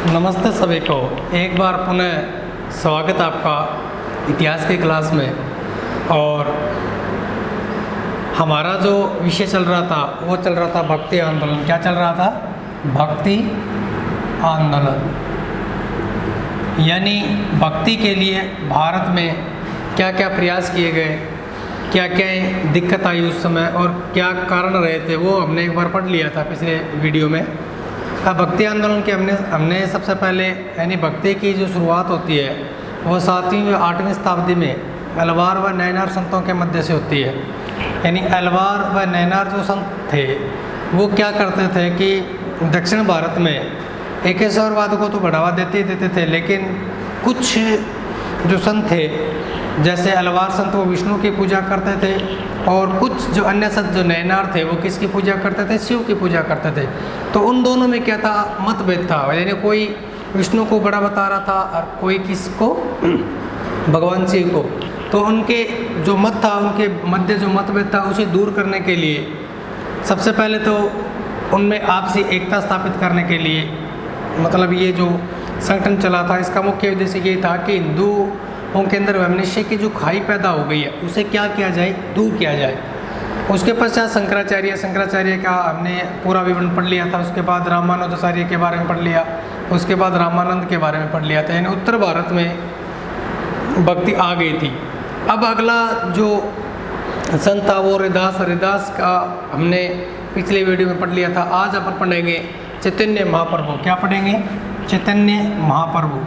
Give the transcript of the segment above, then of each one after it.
नमस्ते सभी को। एक बार पुनः स्वागत आपका इतिहास की क्लास में। और हमारा जो विषय चल रहा था वो चल रहा था भक्ति आंदोलन। क्या चल रहा था? भक्ति आंदोलन, यानी भक्ति के लिए भारत में क्या क्या प्रयास किए गए, क्या क्या दिक्कत आई उस समय और क्या कारण रहे थे, वो हमने एक बार पढ़ लिया था पिछले वीडियो में। अब भक्ति आंदोलन के हमने सबसे पहले यानी भक्ति की जो शुरुआत होती है वो 7वीं व 8वीं शताब्दी में अलवार व नैनार संतों के मध्य से होती है। यानी अलवार व नैनार जो संत थे वो क्या करते थे कि दक्षिण भारत में एकेश्वरवाद को तो बढ़ावा देते थे, लेकिन कुछ जो संत थे जैसे अलवार संत वो विष्णु की पूजा करते थे और कुछ जो अन्य संत जो नैनार थे वो किसकी पूजा करते थे? शिव की पूजा करते थे। तो उन दोनों में क्या था? मतभेद था। यानी कोई विष्णु को बड़ा बता रहा था और कोई किसको? भगवान शिव को। तो उनके जो मत था, उनके मध्य जो मतभेद था उसे दूर करने के लिए सबसे पहले तो उनमें आपसी एकता स्थापित करने के लिए मतलब ये जो संगठन चला था इसका मुख्य उद्देश्य ये था कि हिंदुओं के अंदर वैमनस्य की जो खाई पैदा हो गई है उसे क्या किया जाए? दूर किया जाए। उसके पश्चात शंकराचार्य का हमने पूरा विवरण पढ़ लिया था। उसके बाद रामानुजाचार्य के बारे में पढ़ लिया, उसके बाद रामानंद के बारे में पढ़ लिया था। यानी उत्तर भारत में भक्ति आ गई थी। अब अगला जो संत था वो हरिदास का हमने पिछले वीडियो में पढ़ लिया था। आज अपन पढ़ेंगे चैतन्य महाप्रभु। क्या पढ़ेंगे? चैतन्य महाप्रभु।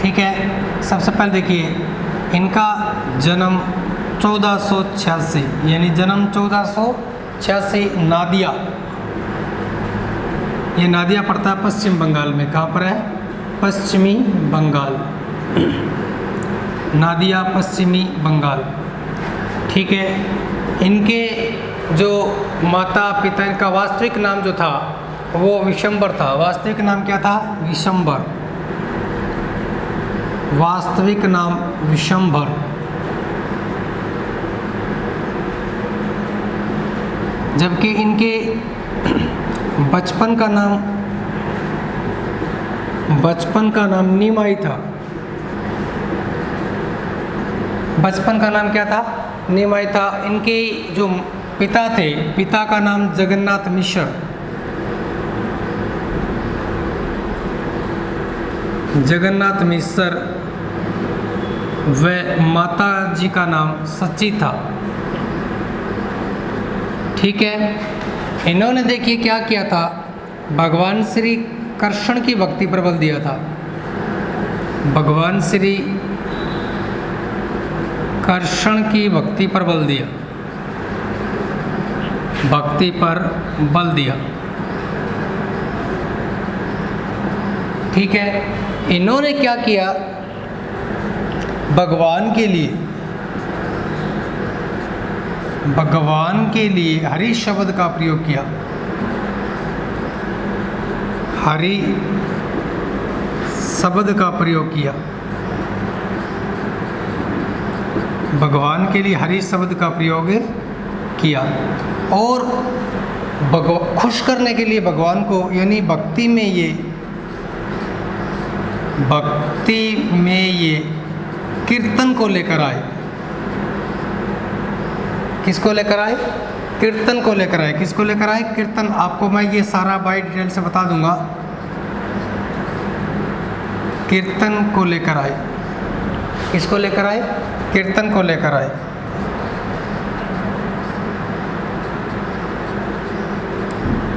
ठीक है, सबसे पहले देखिए इनका जन्म 1486 यानी जन्म 1486 नादिया, ये नादिया पड़ता है पश्चिम बंगाल में। कहाँ पर है? पश्चिमी बंगाल। नादिया पश्चिमी बंगाल। ठीक है, इनके जो माता पिता, इनका वास्तविक नाम जो था वो विशंबर था। वास्तविक नाम क्या था? विशंबर। वास्तविक नाम विशंबर। जबकि इनके बचपन का नाम निमाई था। बचपन का नाम क्या था? निमाई था। इनके जो पिता थे, पिता का नाम जगन्नाथ मिश्र। जगन्नाथ मिश्र व माता जी का नाम सच्ची था। ठीक है, इन्होंने देखिए क्या किया था? भगवान श्री कृष्ण की भक्ति पर बल दिया था। भगवान श्री कृष्ण की भक्ति पर बल दिया। भक्ति पर बल दिया। ठीक है, इन्होंने क्या किया? भगवान के लिए हरि शब्द का प्रयोग किया। हरि शब्द का प्रयोग किया। भगवान के लिए हरि शब्द का प्रयोग किया और खुश करने के लिए भगवान को, यानी भक्ति में ये कीर्तन को लेकर आए। किसको लेकर आए? कीर्तन को लेकर आए। किसको लेकर आए? कीर्तन। आपको मैं ये सारा बाई डिटेल से बता दूंगा। कीर्तन को लेकर आए। किसको लेकर आए? कीर्तन को लेकर आए।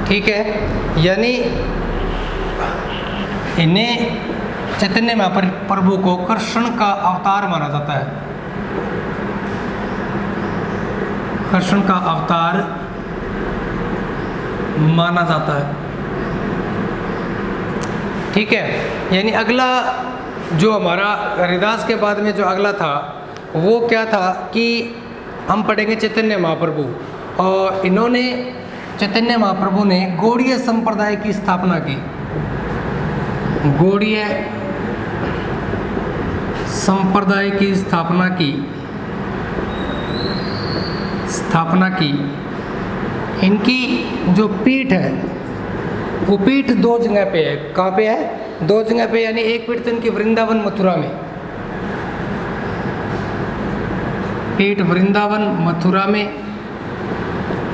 ठीक है, यानी इन्हें चैतन्य महाप्रभु को कृष्ण का अवतार माना जाता है। कृष्ण का अवतार माना जाता है। ठीक है, यानी अगला जो हमारा हरिदास के बाद में जो अगला था वो क्या था कि हम पढ़ेंगे चैतन्य महाप्रभु। और इन्होंने चैतन्य महाप्रभु ने गौड़ीय संप्रदाय की स्थापना की। गौड़ीय संप्रदाय की स्थापना की। इनकी जो पीठ है वो पीठ दो जगह पे है। कहाँ पे है? दो जगह पे, यानी एक पीठ तो इनकी वृंदावन मथुरा में, पीठ वृंदावन मथुरा में,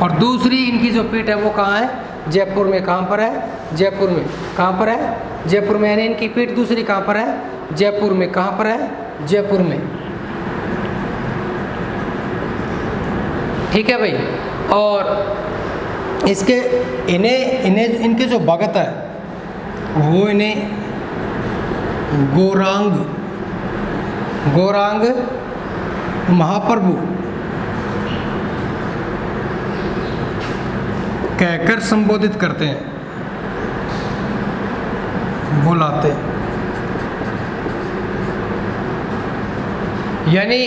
और दूसरी इनकी जो पीठ है वो कहाँ है? जयपुर में। कहाँ पर है? जयपुर में। कहाँ पर है? जयपुर में। यानी इनकी पीठ दूसरी कहाँ पर है? जयपुर में। कहाँ पर है? जयपुर में। ठीक है भाई। और इसके इनके जो भगत है वो इन्हें गौरांग महाप्रभु कहकर संबोधित करते हैं, बुलाते हैं। यानी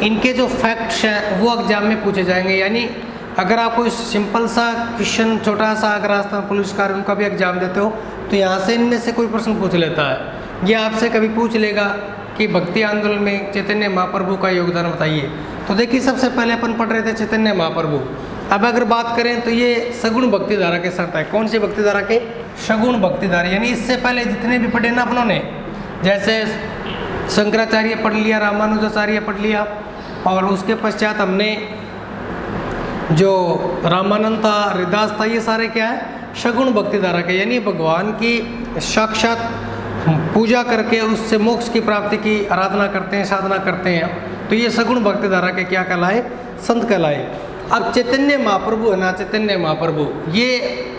इनके जो फैक्ट्स हैं वो एग्जाम में पूछे जाएंगे। यानी अगर आप कोई सिंपल सा क्वेश्चन, छोटा सा अगर राजस्थान पुलिस कार्य उनका भी एग्जाम देते हो तो यहाँ से इनमें से कोई प्रश्न पूछ लेता है। ये आपसे कभी पूछ लेगा कि भक्ति आंदोलन में चैतन्य महाप्रभु का योगदान बताइए। तो देखिए, सबसे पहले अपन पढ़ रहे थे चैतन्य महाप्रभु। अब अगर बात करें तो ये सगुण भक्ति धारा के साथ है। कौन सी भक्ति धारा के? सगुण भक्ति धारा। यानी इससे पहले जितने भी पढ़े ना अपनों ने, जैसे शंकराचार्य पढ़ लिया, रामानुजाचार्य पढ़ लिया, और उसके पश्चात हमने जो रामानंद था, हरिदास था, ये सारे क्या है? सगुण भक्ति धारा के। यानी भगवान की साक्षात पूजा करके उससे मोक्ष की प्राप्ति की आराधना करते हैं, साधना करते हैं। तो ये सगुण भक्ति धारा के क्या कहलाए? संत कहलाए। अब चैतन्य महाप्रभु है ना, चैतन्य महाप्रभु ये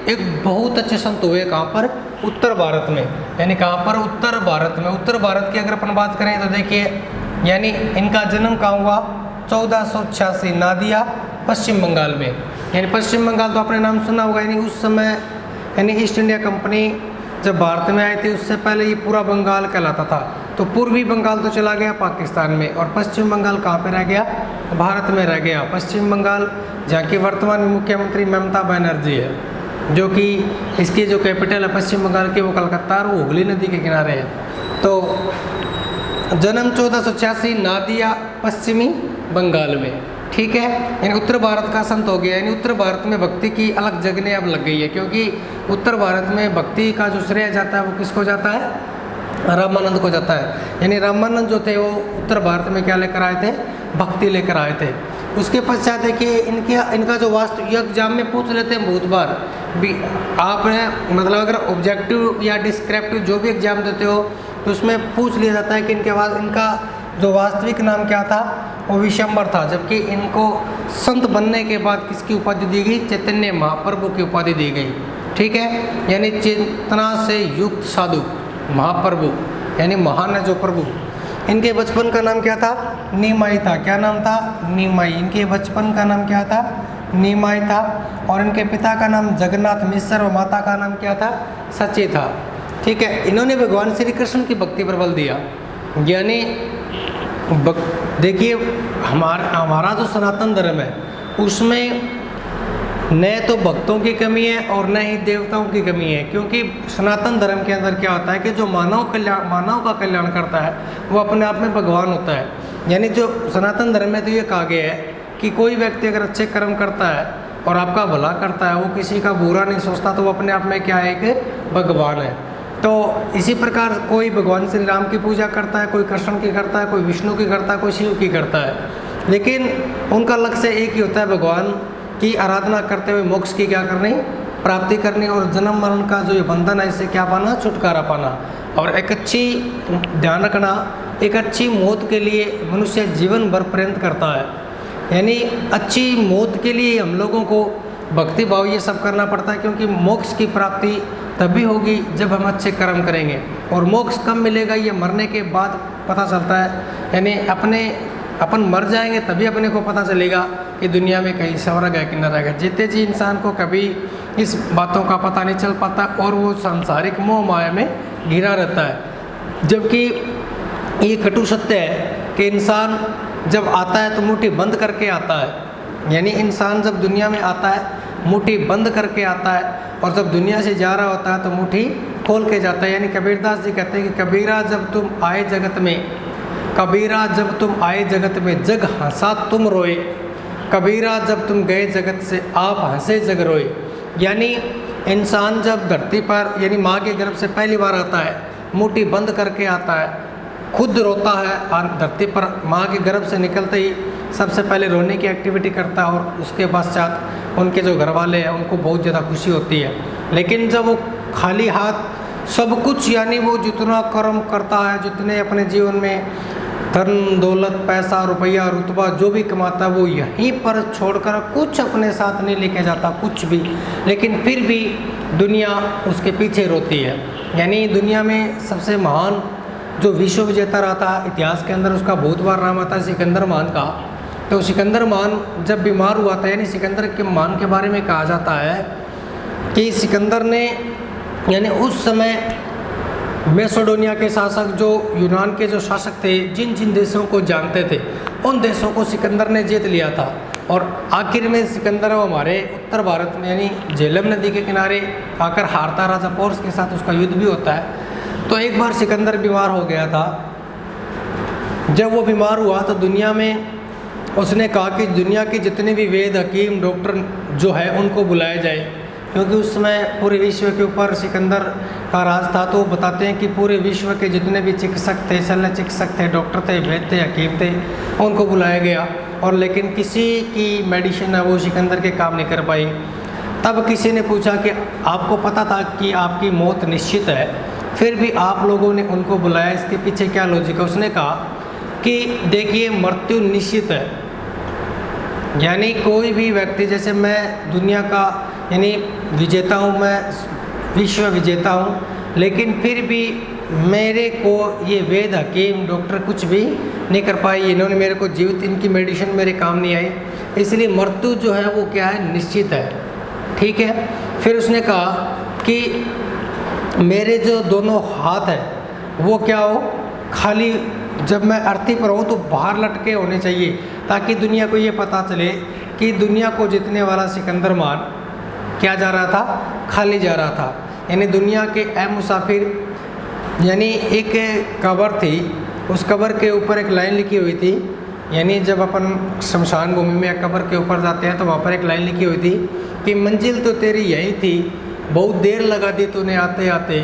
एक बहुत अच्छे संत हुए। कहाँ पर? उत्तर भारत में। यानी कहाँ पर? उत्तर भारत में। उत्तर भारत की अगर अपन बात करें तो देखिए, यानी इनका जन्म कहाँ हुआ? 1486 नादिया, पश्चिम बंगाल में। यानी पश्चिम बंगाल तो आपने नाम सुना होगा। यानी उस समय यानी ईस्ट इंडिया कंपनी जब भारत में आई थी उससे पहले ये पूरा बंगाल कहलाता था। तो पूर्वी बंगाल तो चला गया पाकिस्तान में, और पश्चिम बंगाल कहाँ पे रह गया? भारत में रह गया। पश्चिम बंगाल, जहाँ की वर्तमान मुख्यमंत्री ममता बनर्जी है, जो कि इसकी जो कैपिटल है पश्चिम बंगाल की वो कलकत्ता, और वो हुगली नदी के किनारे है। तो जन्म 1486 नादिया, पश्चिमी बंगाल में। ठीक है। यानी उत्तर भारत का संत हो गया। यानी उत्तर भारत में भक्ति की अलग जगने अब लग गई है, क्योंकि उत्तर भारत में भक्ति का जो श्रेय जाता है वो किसको जाता है? रामानंद को जाता है। यानी रामानंद जो थे वो उत्तर भारत में क्या लेकर आए थे? भक्ति लेकर आए थे। उसके पश्चात देखिए इनका जो वास्तु ये एग्जाम में पूछ लेते हैं बहुत बार भी। आपने मतलब अगर ऑब्जेक्टिव या डिस्क्रिप्टिव जो भी एग्जाम देते हो तो उसमें पूछ लिया जाता है कि इनका जो वास्तविक नाम क्या था? वो विशंबर था। जबकि इनको संत बनने के बाद किसकी उपाधि दी गई? चैतन्य महाप्रभु की उपाधि दी गई। ठीक है। यानी चेतना से युक्त साधु महाप्रभु, यानी महान है जो प्रभु। इनके बचपन का नाम क्या था? नीमाई था। क्या नाम था? नीमाई। इनके बचपन का नाम क्या था? नीमाई था। और इनके पिता का नाम जगन्नाथ मिश्र और माता का नाम क्या था? सची था। ठीक है। इन्होंने भगवान श्री कृष्ण की भक्ति पर बल दिया। यानी देखिए हमारा जो सनातन धर्म है उसमें न तो भक्तों की कमी है और न ही देवताओं की कमी है, क्योंकि सनातन धर्म के अंदर क्या होता है कि जो मानव का कल्याण करता है वो अपने आप में भगवान होता है। यानी जो सनातन धर्म में तो ये कहा गया है कि कोई व्यक्ति अगर अच्छे कर्म करता है और आपका भला करता है, वो किसी का बुरा नहीं सोचता, तो वो अपने आप में क्या है? कि भगवान है। तो इसी प्रकार कोई भगवान श्री राम की पूजा करता है, कोई कृष्ण की करता है, कोई विष्णु की करता है, कोई शिव की करता है, लेकिन उनका लक्ष्य एक ही होता है, भगवान की आराधना करते हुए मोक्ष की क्या करनी? प्राप्ति करनी, और जन्म मरण का जो ये बंधन है इससे क्या पाना? छुटकारा पाना। और एक अच्छी ध्यान रखना, एक अच्छी मौत के लिए मनुष्य जीवन भर प्रयत्न करता है। यानी अच्छी मौत के लिए हम लोगों को भक्ति भाव ये सब करना पड़ता है, क्योंकि मोक्ष की प्राप्ति तभी होगी जब हम अच्छे कर्म करेंगे। और मोक्ष कब मिलेगा? ये मरने के बाद पता चलता है। यानी अपन मर जाएंगे तभी अपने को पता चलेगा कि दुनिया में कहीं स्वर्ग है कि नरक है। जीते जी इंसान को कभी इस बातों का पता नहीं चल पाता और वो सांसारिक मोह माया में घिरा रहता है। जबकि ये कटु सत्य है कि इंसान जब आता है तो मुट्ठी बंद करके आता है। यानी इंसान जब दुनिया में आता है मुट्ठी बंद करके आता है, और जब दुनिया से जा रहा होता है तो मुट्ठी खोल के जाता है। यानी कबीरदास जी कहते हैं कि कबीरा जब तुम आए जगत में, कबीरा जब तुम आए जगत में, जग हंसा तुम रोए, कबीरा जब तुम गए जगत से आप हंसे जग रोए। यानी इंसान जब धरती पर यानी माँ के गर्भ से पहली बार आता है, मुट्ठी बंद करके आता है, खुद रोता है और धरती पर माँ के गर्भ से निकलते ही सबसे पहले रोने की एक्टिविटी करता है और उसके पश्चात उनके जो घर वाले हैं उनको बहुत ज़्यादा खुशी होती है। लेकिन जब वो खाली हाथ सब कुछ यानी वो जितना कर्म करता है, जितने अपने जीवन में धन दौलत पैसा रुपया रुतबा जो भी कमाता है वो यहीं पर छोड़कर कुछ अपने साथ नहीं लेके जाता कुछ भी, लेकिन फिर भी दुनिया उसके पीछे रोती है। यानी दुनिया में सबसे महान जो विश्व विजेता रहा था इतिहास के अंदर, उसका बहुत बार नाम आता है सिकंदर मान का। तो सिकंदर मान जब बीमार हुआ था, यानी सिकंदर के मान के बारे में कहा जाता है कि सिकंदर ने यानी उस समय मैसेडोनिया के शासक जो यूनान के जो शासक थे, जिन जिन देशों को जानते थे उन देशों को सिकंदर ने जीत लिया था। और आखिर में सिकंदर हमारे उत्तर भारत में यानी झेलम नदी के किनारे आकर हारता, राजा पोर्स के साथ उसका युद्ध भी होता है। तो एक बार सिकंदर बीमार हो गया था। जब वो बीमार हुआ तो दुनिया में उसने कहा कि दुनिया के जितने भी वेद हकीम डॉक्टर जो है उनको बुलाया जाए, क्योंकि उस समय पूरे विश्व के ऊपर सिकंदर का राज था। तो बताते हैं कि पूरे विश्व के जितने भी चिकित्सक थे, शल्य चिकित्सक थे, डॉक्टर थे, वैद्य थे, हकीम थे, उनको बुलाया गया। और लेकिन किसी की मेडिसिन है वो सिकंदर के काम नहीं कर पाई। तब किसी ने पूछा कि आपको पता था कि आपकी मौत निश्चित है, फिर भी आप लोगों ने उनको बुलाया, इसके पीछे क्या लॉजिक है? उसने कहा कि देखिए मृत्यु निश्चित है। यानी कोई भी व्यक्ति, जैसे मैं दुनिया का यानी विजेता हूँ, मैं विश्व विजेता हूँ, लेकिन फिर भी मेरे को ये वेद हकीम डॉक्टर कुछ भी नहीं कर पाए, इन्होंने मेरे को जीवित, इनकी मेडिसिन मेरे काम नहीं आई, इसलिए मृत्यु जो है वो क्या है, निश्चित है। ठीक है। फिर उसने कहा कि मेरे जो दोनों हाथ हैं वो क्या हो, खाली जब मैं अर्थी पर हूँ तो बाहर लटके होने चाहिए, ताकि दुनिया को ये पता चले कि दुनिया को जीतने वाला सिकंदर मान क्या जा रहा था, खाली जा रहा था। यानी दुनिया के ए मुसाफिर, यानी एक कब्र थी, उस कब्र के ऊपर एक लाइन लिखी हुई थी। यानी जब अपन शमशान भूमि में कब्र के ऊपर जाते हैं तो वहाँ पर एक लाइन लिखी हुई थी कि मंजिल तो तेरी यही थी, बहुत देर लगा दी तूने आते आते,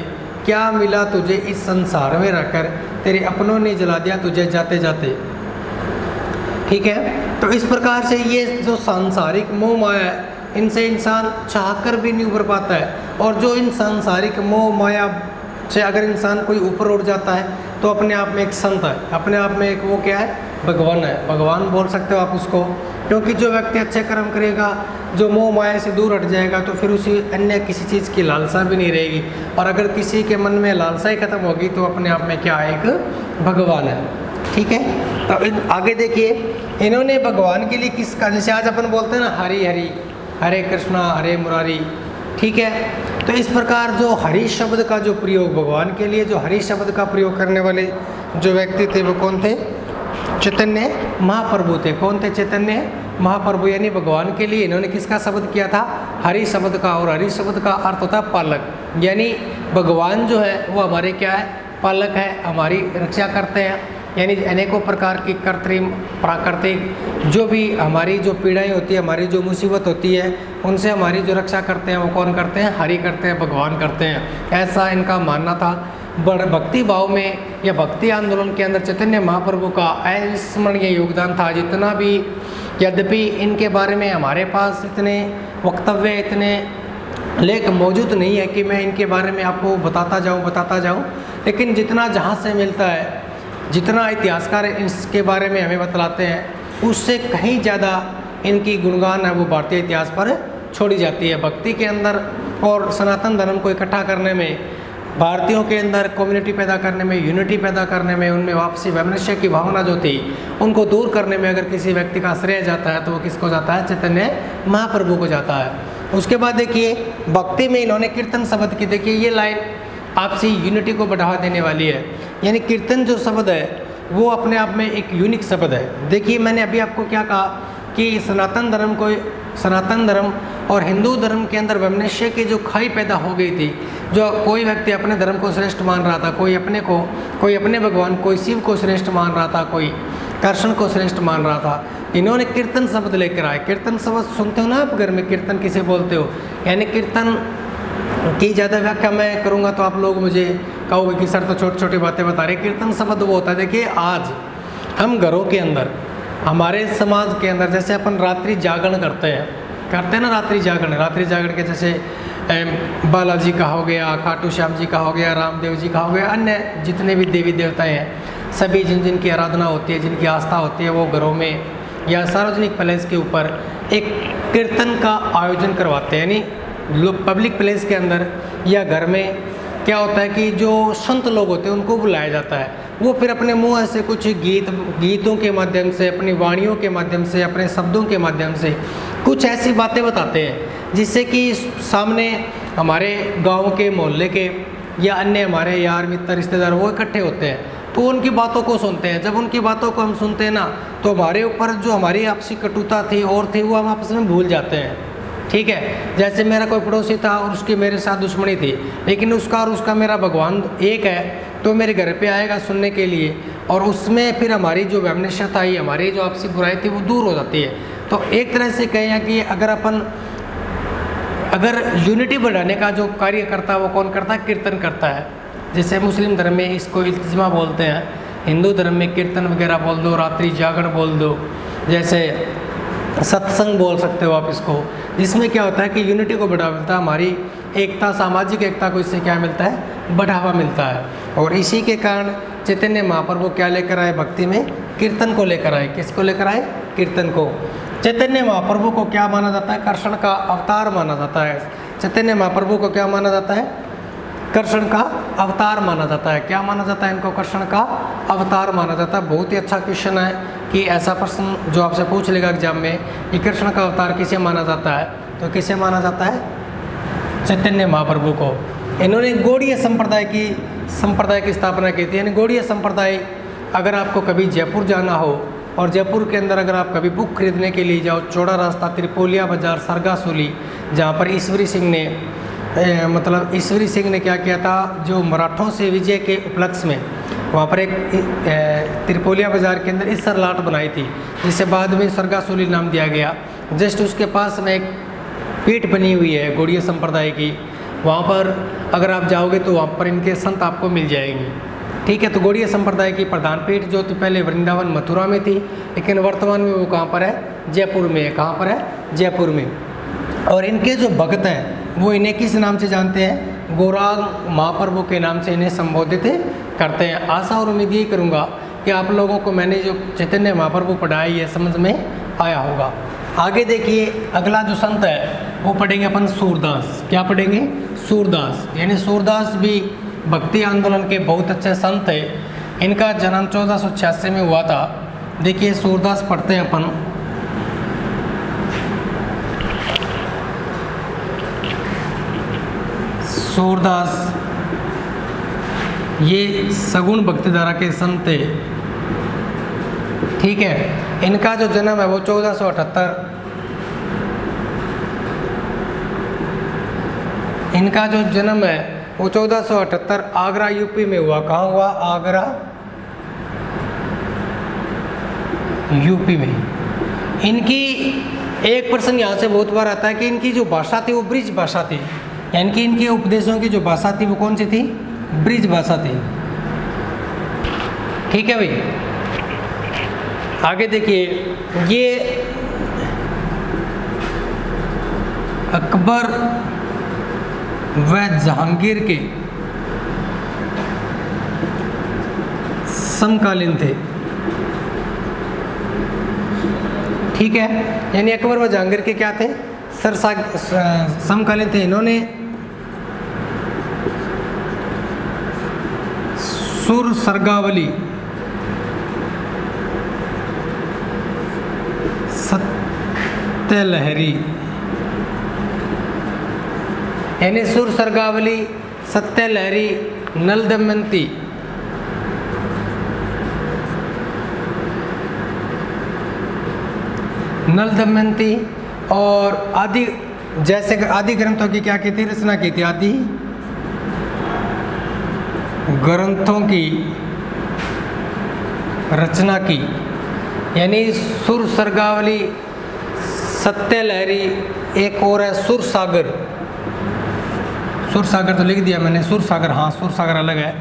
क्या मिला तुझे इस संसार में रहकर, तेरे अपनों ने जला दिया तुझे जाते जाते। ठीक है। तो इस प्रकार से ये जो सांसारिक मोह माया है, इनसे इंसान चाहकर भी नहीं उभर पाता है। और जो इन सांसारिक मोह माया से अगर इंसान कोई ऊपर उठ जाता है तो अपने आप में एक संत है, अपने आप में एक वो क्या है, भगवान है, भगवान बोल सकते हो आप उसको। क्योंकि जो व्यक्ति अच्छे कर्म करेगा, जो मोह माया से दूर हट जाएगा, तो फिर उसी अन्य किसी चीज़ की लालसा भी नहीं रहेगी। और अगर किसी के मन में लालसा ही खत्म होगी तो अपने आप में क्या है, एक भगवान है। ठीक है। तो आगे देखिए, इन्होंने भगवान के लिए किसका, जैसे आज अपन बोलते हैं ना हरि हरि, हरे कृष्णा हरे मुरारी। ठीक है। तो इस प्रकार जो हरि शब्द का जो प्रयोग, भगवान के लिए जो हरि शब्द का प्रयोग करने वाले जो व्यक्ति थे वो कौन थे, चैतन्य महाप्रभु थे। कौन थे, चैतन्य महाप्रभु। यानी भगवान के लिए इन्होंने किसका शब्द किया था, हरि शब्द का। और हरि शब्द का अर्थ होता है पालक। यानी भगवान जो है वो हमारे क्या है, पालक है, हमारी रक्षा करते हैं। यानी अनेकों प्रकार की कृत्रिम प्राकृतिक जो भी हमारी जो पीड़ाएं होती है, हमारी जो मुसीबत होती है, उनसे हमारी जो रक्षा करते हैं वो कौन करते हैं, हरि करते हैं, भगवान करते हैं। ऐसा इनका मानना था। बड़ भक्ति भाव में या भक्ति आंदोलन के अंदर चैतन्य महाप्रभु का अविस्मरणीय योगदान था। जितना भी, यद्यपि इनके बारे में हमारे पास इतने वक्तव्य, इतने लेख मौजूद नहीं है कि मैं इनके बारे में आपको बताता जाऊं, लेकिन जितना जहाँ से मिलता है, जितना इतिहासकार इसके बारे में हमें बतलाते हैं, उससे कहीं ज़्यादा इनकी गुणगान है वो भारतीय इतिहास पर छोड़ी जाती है। भक्ति के अंदर और सनातन धर्म को इकट्ठा करने में, भारतीयों के अंदर कम्युनिटी पैदा करने में, यूनिटी पैदा करने में, उनमें वापसी वैमनस्य की भावना जो थी उनको दूर करने में अगर किसी व्यक्ति का श्रेय जाता है तो वो किसको जाता है, चैतन्य महाप्रभु को जाता है। उसके बाद देखिए, भक्ति में इन्होंने कीर्तन शब्द की, देखिए ये लाइन आपसी यूनिटी को बढ़ावा देने वाली है। यानी कीर्तन जो शब्द है वो अपने आप में एक यूनिक शब्द है। देखिए मैंने अभी आपको क्या कहा कि सनातन धर्म और हिंदू धर्म के अंदर वैमनस्य की जो खाई पैदा हो गई थी, जो कोई व्यक्ति अपने धर्म को श्रेष्ठ मान रहा था, कोई अपने भगवान, कोई शिव को श्रेष्ठ मान रहा था, कोई कर्षण को श्रेष्ठ मान रहा था। इन्होंने कीर्तन शब्द लेकर आए। कीर्तन शब्द सुनते हो ना आप घर में, कीर्तन किसे बोलते हो? यानी कीर्तन की ज़्यादा व्याख्या मैं करूँगा तो आप लोग मुझे कहोगे कि सर तो छोटी छोटी बातें बता रहे। कीर्तन शब्द वो होता है, देखिए आज हम घरों के अंदर, हमारे समाज के अंदर जैसे अपन रात्रि जागरण करते हैं ना, रात्रि जागरण के जैसे बालाजी का हो गया, खाटू श्याम जी का हो गया, रामदेव जी का हो गया, अन्य जितने भी देवी देवताएं हैं, सभी जिनकी आराधना होती है, जिनकी आस्था होती है, वो घरों में या सार्वजनिक प्लेस के ऊपर एक कीर्तन का आयोजन करवाते हैं। यानी लोग पब्लिक प्लेस के अंदर या घर में क्या होता है कि जो संत लोग होते हैं उनको बुलाया जाता है। वो फिर अपने मुँह से कुछ गीतों के माध्यम से, अपनी वाणियों के माध्यम से, अपने शब्दों के माध्यम से कुछ ऐसी बातें बताते हैं जिससे कि सामने हमारे गांव के, मोहल्ले के या अन्य हमारे यार मित्र रिश्तेदार वो इकट्ठे होते हैं, तो उनकी बातों को सुनते हैं। जब उनकी बातों को हम सुनते हैं ना, तो हमारे ऊपर जो हमारी आपसी कटुता थी और थी वो हम आपस में भूल जाते हैं। ठीक है, जैसे मेरा कोई पड़ोसी था और उसकी मेरे साथ दुश्मनी थी, लेकिन उसका और उसका मेरा भगवान एक है, तो मेरे घर पे आएगा सुनने के लिए, और उसमें फिर हमारी जो वैमनस्यता आई, हमारी जो आपसी बुराई थी वो दूर हो जाती है। तो एक तरह से कहें कि अगर यूनिटी बढ़ाने का जो कार्य करता है वो कौन करता है? कीर्तन करता है। जैसे मुस्लिम धर्म में इसको इल्तिज़मा बोलते हैं, हिंदू धर्म में कीर्तन वगैरह बोल दो, रात्रि जागरण बोल दो, जैसे सत्संग बोल सकते हो आप इसको, जिसमें क्या होता है कि यूनिटी को बढ़ावा मिलता है, हमारी एकता, सामाजिक एकता को इससे क्या मिलता है? बढ़ावा मिलता है। और इसी के कारण चैतन्य महाप्रभु क्या लेकर आए भक्ति में? कीर्तन को लेकर आए। किसको लेकर आए? कीर्तन को। चैतन्य महाप्रभु को क्या माना जाता है? कृष्ण का अवतार माना जाता है। चैतन्य महाप्रभु को क्या माना जाता है? कृष्ण का अवतार माना जाता है। क्या माना जाता है इनको? कृष्ण का अवतार माना जाता है। बहुत ही अच्छा क्वेश्चन है कि ऐसा प्रश्न जो आपसे पूछ लेगा एग्जाम में कि कृष्ण का अवतार किसे माना जाता है, तो किसे माना जाता है? चैतन्य महाप्रभु को। इन्होंने गौड़ीय संप्रदाय की स्थापना की थी। यानी गौड़ीय संप्रदाय, अगर आपको कभी जयपुर जाना हो और जयपुर के अंदर अगर आप कभी बुक खरीदने के लिए जाओ, चौड़ा रास्ता, त्रिपोलिया बाजार, सरगासुली, जहाँ पर ईश्वरी सिंह ने क्या किया था, जो मराठों से विजय के उपलक्ष्य में वहाँ पर एक त्रिपोलिया बाजार के अंदर इस लाट बनाई थी, जिसे बाद में सरगासुली नाम दिया गया। जस्ट उसके पास में एक पीठ बनी हुई है गौड़ीय संप्रदाय की, वहाँ पर अगर आप जाओगे तो वहाँ पर इनके संत आपको मिल जाएंगे। ठीक है, तो गौड़ीय संप्रदाय की प्रधान पीठ जो थी पहले वृंदावन मथुरा में थी, लेकिन वर्तमान में वो कहाँ पर है? जयपुर में है। कहाँ पर है? जयपुर में। और इनके जो भक्त हैं वो इन्हें किस नाम से जानते हैं? गौरांग महाप्रभु के नाम से इन्हें संबोधित करते हैं। आशा और उम्मीद यही करूँगा कि आप लोगों को मैंने जो चैतन्य महाप्रभु पढ़ाया ये समझ में आया होगा। आगे देखिए, अगला जो संत है वो पढ़ेंगे अपन सूरदास। क्या पढ़ेंगे? सूरदास। यानी सूरदास भी भक्ति आंदोलन के बहुत अच्छे संत है। इनका जन्म 1486 में हुआ था। देखिए सूरदास पढ़ते हैं अपन। सूरदास ये सगुण भक्ति धारा के संत है। ठीक है, इनका जो जन्म है वो 1478, इनका जो जन्म है वो 1478 आगरा यूपी में हुआ। कहाँ हुआ? आगरा यूपी में। इनकी एक प्रश्न यहाँ से बहुत बार आता है कि इनकी जो भाषा थी वो ब्रिज भाषा थी। यानी कि इनके उपदेशों की जो भाषा थी वो कौन सी थी? ब्रिज भाषा थी। ठीक है भाई, आगे देखिए, ये अकबर व जहांगीर के समकालीन थे। ठीक है, यानी अकबर व जहांगीर के क्या थे? समकालीन थे। इन्होंने सुर सर्गावली, सत्य लहरी, यानी सुर सर्गावली, सत्य लहरी, नल दमयंती, नल दमयंती और आदि जैसे आदि ग्रंथों की क्या की थी? रचना की थी। आदि ग्रंथों की रचना की। यानी सुर सर्गावली, सत्य लहरी, एक और है सुर सागर। सुर सागर तो लिख दिया मैंने, सुर सागर, हाँ सुर सागर अलग है।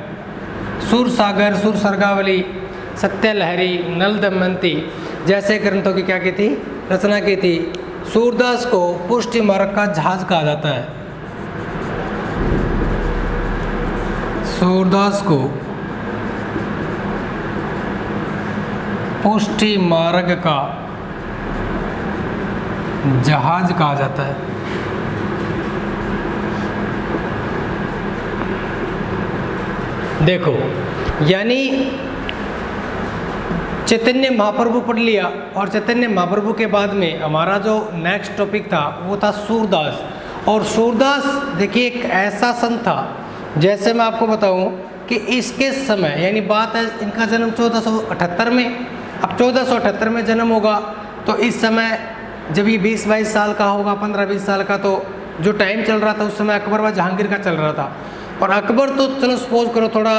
सुर सागर, सुर सर्गावली, सत्य लहरी, नल दमयंती जैसे ग्रंथों की क्या की थी, रचना की थी। सूरदास को पुष्टि मार्ग का जहाज कहा जाता है। सूरदास को पुष्टि मार्ग का जहाज कहा जाता है। देखो, यानी चैतन्य महाप्रभु पढ़ लिया, और चैतन्य महाप्रभु के बाद में हमारा जो नेक्स्ट टॉपिक था वो था सूरदास। और सूरदास देखिए एक ऐसा संत था, जैसे मैं आपको बताऊं कि इसके समय, यानी बात है इनका जन्म 1478 में। अब 1478 में जन्म होगा तो इस समय जब ये 20-22 साल का होगा, 15-20 साल का, तो जो टाइम चल रहा था उस समय अकबर व जहांगीर का चल रहा था। और अकबर तो चलो सपोज करो थोड़ा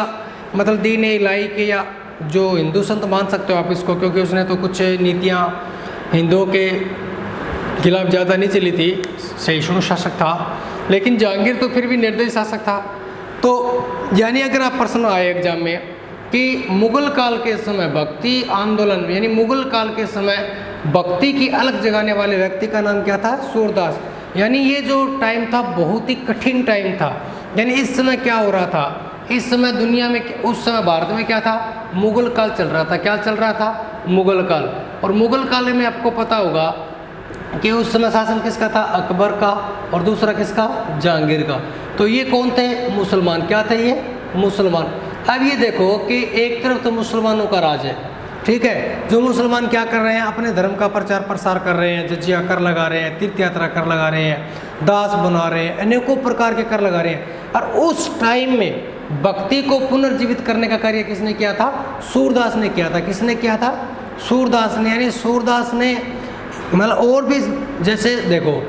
मतलब दीन इलाही के या जो हिंदू संत मान सकते हो आप इसको, क्योंकि उसने तो कुछ नीतियाँ हिंदुओं के खिलाफ ज़्यादा नहीं चली थी, सहिष्णु शासक था। लेकिन जहांगीर तो फिर भी निर्दयी शासक था। तो यानी अगर आप प्रश्न आए एग्जाम में कि मुगल काल के समय भक्ति आंदोलन, यानी मुगल काल के समय भक्ति की अलग जगाने वाले व्यक्ति का नाम क्या था, सूरदास। यानी ये जो टाइम था बहुत ही कठिन टाइम था। यानी इस समय क्या हो रहा था, इस समय दुनिया में, उस समय भारत में क्या था, मुगल काल चल रहा था। क्या चल रहा था, मुगल काल। और मुगल काल में आपको पता होगा कि उस समय शासन किसका था, अकबर का, और दूसरा किसका, जहांगीर का। तो ये कौन थे, मुसलमान। क्या थे ये, मुसलमान। अब ये देखो कि एक तरफ तो मुसलमानों का राज है, ठीक है, जो मुसलमान क्या कर रहे हैं, अपने धर्म का प्रचार प्रसार कर रहे हैं, जजिया कर लगा रहे हैं, तीर्थ यात्रा कर लगा रहे हैं, दास बना रहे हैं, अनेकों प्रकार के कर लगा रहे हैं। और उस टाइम में भक्ति को पुनर्जीवित करने का कार्य किसने किया था, सूरदास ने किया था। किसने किया था, सूरदास ने। यानी सूरदास ने मतलब, और भी जैसे देखो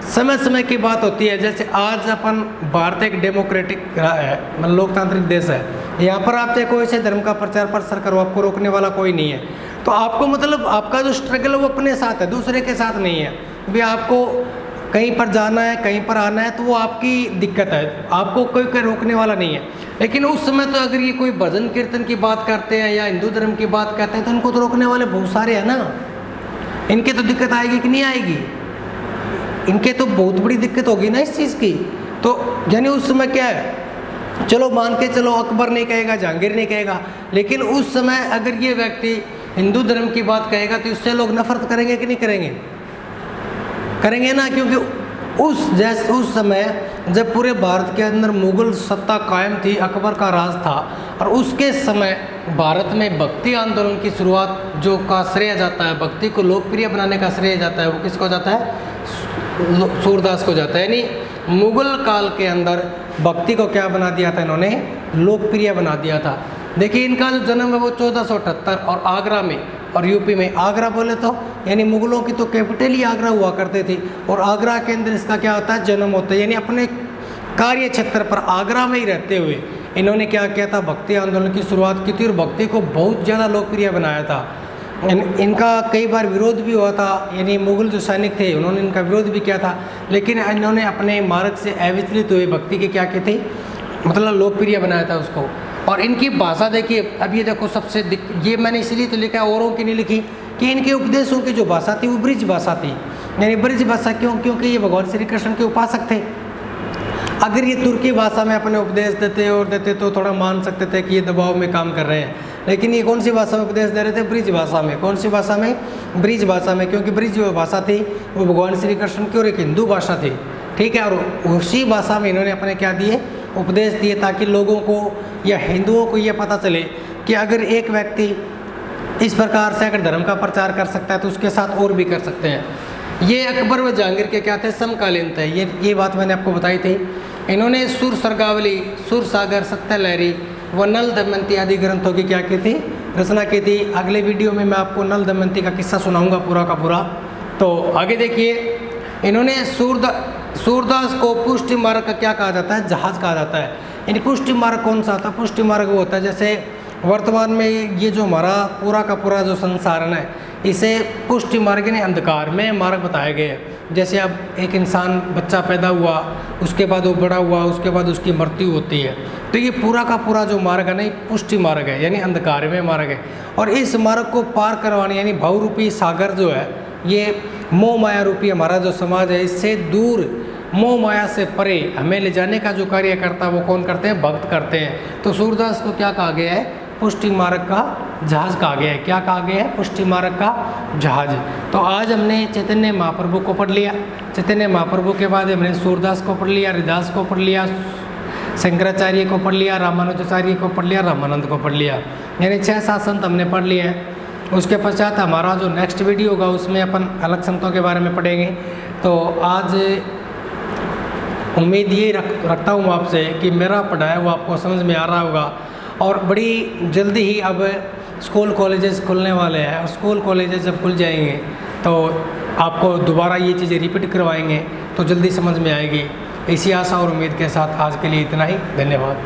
समय समय की बात होती है, जैसे आज अपन भारत एक डेमोक्रेटिक है, मतलब लोकतांत्रिक देश है, यहाँ पर आप चाहे कोई से धर्म का प्रचार प्रसार करो, आपको रोकने वाला कोई नहीं है। तो आपको मतलब आपका जो स्ट्रगल है वो अपने साथ है, दूसरे के साथ नहीं है। भी आपको कहीं पर जाना है, कहीं पर आना है, तो वो आपकी दिक्कत है, आपको कोई रोकने वाला नहीं है। लेकिन उस समय तो अगर ये कोई भजन कीर्तन की बात करते हैं या हिंदू धर्म की बात करते हैं तो उनको तो रोकने वाले बहुत सारे हैं ना। इनके तो दिक्कत आएगी कि नहीं आएगी, इनके तो बहुत बड़ी दिक्कत होगी ना इस चीज़ की। तो यानी उस समय क्या है, चलो मान के चलो अकबर नहीं कहेगा, जहांगीर नहीं कहेगा, लेकिन उस समय अगर ये व्यक्ति हिंदू धर्म की बात कहेगा तो इससे लोग नफरत करेंगे कि नहीं करेंगे, करेंगे ना। क्योंकि उस समय जब पूरे भारत के अंदर मुगल सत्ता कायम थी, अकबर का राज था, और उसके समय भारत में भक्ति आंदोलन की शुरुआत जो का श्रेय जाता है, भक्ति को लोकप्रिय बनाने का श्रेय जाता है, वो किसको जाता है, सूरदास को जाता है। यानी मुगल काल के अंदर भक्ति को क्या बना दिया था इन्होंने, लोकप्रिय बना दिया था। देखिए इनका जो जन्म है वो 1478 और आगरा में और यूपी में। आगरा बोले तो यानी मुगलों की तो कैपिटल ही आगरा हुआ करते थे, और आगरा के अंदर इसका क्या होता है, जन्म होता है। यानी अपने कार्य क्षेत्र पर आगरा में ही रहते हुए इन्होंने क्या किया था, भक्ति आंदोलन की शुरुआत की थी और भक्ति को बहुत ज़्यादा लोकप्रिय बनाया था। इनका कई बार विरोध भी हुआ था, यानी मुगल जो सैनिक थे उन्होंने इनका विरोध भी किया था, लेकिन इन्होंने अपने मार्ग से अविचलित हुए भक्ति की क्या की थी, मतलब लोकप्रिय बनाया था उसको। और इनकी भाषा देखिए, अब ये देखो सबसे ये मैंने इसलिए तो लिखा, औरों की नहीं लिखी, कि इनके उपदेशों की जो भाषा थी वो ब्रिज भाषा थी। यानी ब्रिज भाषा क्यों, क्योंकि ये भगवान श्री कृष्ण के उपासक थे। अगर ये तुर्की भाषा में अपने उपदेश देते तो थोड़ा मान सकते थे कि ये दबाव में काम कर रहे हैं, लेकिन ये कौन सी भाषा में उपदेश दे रहे थे, ब्रिज भाषा में। कौन सी भाषा में, ब्रिज भाषा में, क्योंकि ब्रिज जो भाषा थी वो भगवान श्री कृष्ण की और एक हिंदू भाषा थी, ठीक है। और उसी भाषा में इन्होंने अपने क्या दिए, उपदेश दिए, ताकि लोगों को या हिंदुओं को ये पता चले कि अगर एक व्यक्ति इस प्रकार से अगर धर्म का प्रचार कर सकता है तो उसके साथ और भी कर सकते हैं। ये अकबर व जहांगीर के क्या थे, समकालीन थे। ये बात मैंने आपको बताई थी। इन्होंने सुर सर्गावली, सुर सागर, सत्य लहरी व नल दमयंती आदि ग्रंथों की क्या की थी, रचना की थी। अगले वीडियो में मैं आपको नल दमयंती का किस्सा सुनाऊंगा पूरा का पूरा। तो आगे देखिए, इन्होंने सूरदास को पुष्टि मार्ग का क्या कहा जाता है, जहाज कहा जाता है। यानी पुष्टि मार्ग कौन सा होता है, पुष्टि मार्ग वो होता है जैसे वर्तमान में ये जो हमारा पूरा का पूरा जो संसारण है, इसे पुष्टि मार्ग यानी अंधकार में मार्ग बताए गए हैं। जैसे अब एक इंसान बच्चा पैदा हुआ, उसके बाद वो बड़ा हुआ, उसके बाद उसकी मृत्यु होती है, तो ये पूरा का पूरा जो मार्ग है ना, ये पुष्टि मार्ग है यानी अंधकार में मार्ग है। और इस मार्ग को पार करवाने यानी भाव रूपी सागर जो है, ये मोह माया रूपी हमारा जो समाज है, इससे दूर मोह माया से परे हमें ले जाने का जो कार्य करता है वो कौन करते हैं? भक्त करते हैं। तो सूरदास को क्या कहा गया है? पुष्टि मार्ग का जहाज कहा गया है। क्या कहा गया है? पुष्टि मार्ग का जहाज। तो आज हमने चैतन्य महाप्रभु को पढ़ लिया। चैतन्य महाप्रभु के बाद हमने सूरदास को पढ़ लिया, हरिदास को पढ़ लिया, शंकराचार्य को पढ़ लिया, रामानुजाचार्य को पढ़ लिया, रामानंद को पढ़ लिया, यानी 6-7 संत हमने पढ़ लिए हैं। उसके पश्चात हमारा जो नेक्स्ट वीडियो होगा उसमें अपन अलग संतों के बारे में पढ़ेंगे। तो आज उम्मीद ये रखता हूँ आपसे कि मेरा पढ़ाया वो आपको समझ में आ रहा होगा। और बड़ी जल्दी ही अब स्कूल कॉलेजेस खुलने वाले हैं, और स्कूल कॉलेजेस जब खुल जाएंगे तो आपको दोबारा ये चीज़ें रिपीट करवाएंगे तो जल्दी समझ में आएगी। इसी आशा और उम्मीद के साथ आज के लिए इतना ही। धन्यवाद।